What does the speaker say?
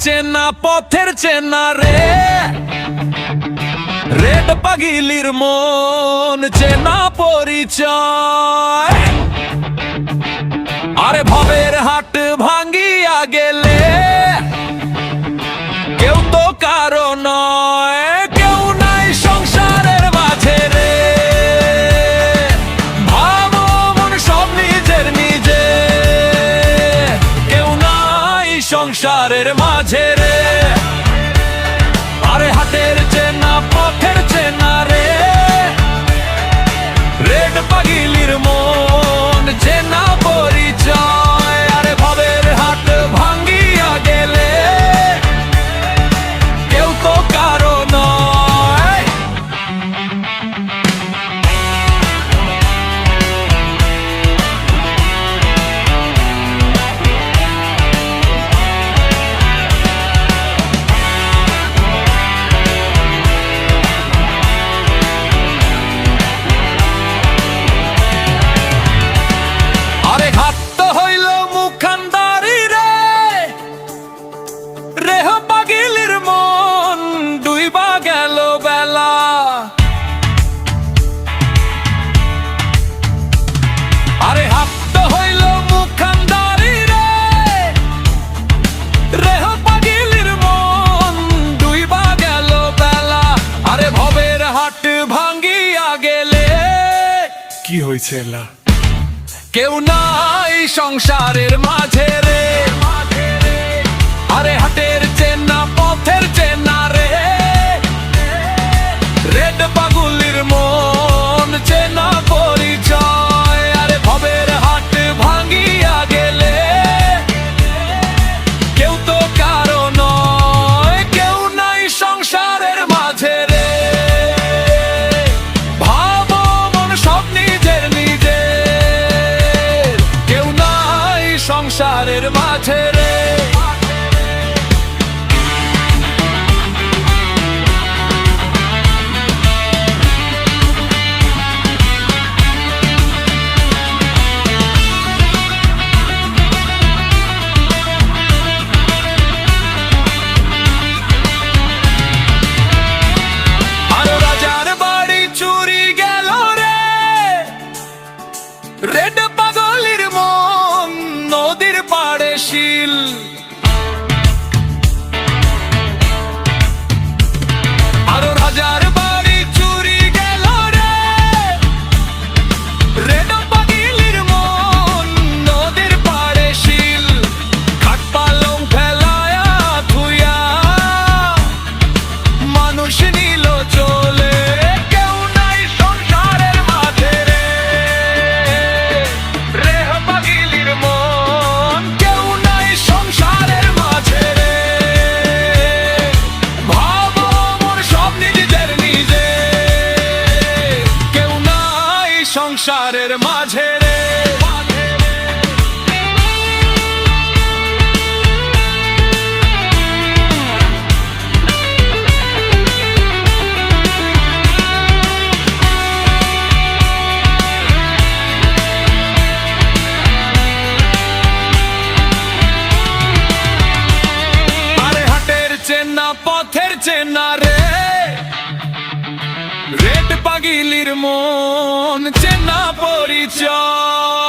চেনা পথের চেনা রে, রেড পাগিলির মন চেনা পরিচয়। আরে ভবের হাট ভাঙ্গিয়া গেলে কেউ তো কারো নয়, কেউ নাই সংসারের মাঝে রে। ভাবো মন সব নিজের নিজে, কেউ নাই সংসারের মাঝে রে। আরে হাটের চেনা পথের চেনা রে, রেড পাগিলির মন চেনা পরিচয়। আরে ভবের হাট ভাঙ্গিয়া গেলে কেউ তো কারো নয়। আরে ঘাট তো হইল মুখান্দারি রে, রেহ পাগিলির মন ডুইবা গেল বেলা। আরে হাট তো হইল মুখান্দারি রে, রেহ পাগিলির মন ডুইবা গেল বেলা। আরে ভবের হাট ভাঙ্গিয়া গেলে কি হয়েছে এলা? কেউ নাই সংসারের মাঝে রে। আরে হাটের চেনা পথের চেনা রে, রেড পাগলির মন চেনা পরিচয়। আরে ভবের হাট ভাঙ্গিয়া গেলে কেউ তো কারো নয়, কেউ নাই সংসারের মাঝে রে। ভাবো মন সব নিজের নিজে, কেউ নাই সংসারের মাঝে রে। আরো রাজার বাড়ি চুরি গেল রে, রেড পাগলির মন নদীর পাড়ে শিল। আরো রাজার বাড়ি চুরি গেল রে, রেড পাগলির মন নদীর পাড়ে শিল। খাট পালং ফেলায়া থুইয়া মানুষ নিল চলে, কেউ নাই সংসারের মাঝে রে। রেহ পাগিলির মন কেউ নাই সংসারের মাঝে রে। ভাবো মন সব নিজের নিজে, কেউ নাই সংসারের মাঝে রে। আরে হাটের চেনা পথের চেনা রে, রেড পাগিলির মন চেনা পরিচয়।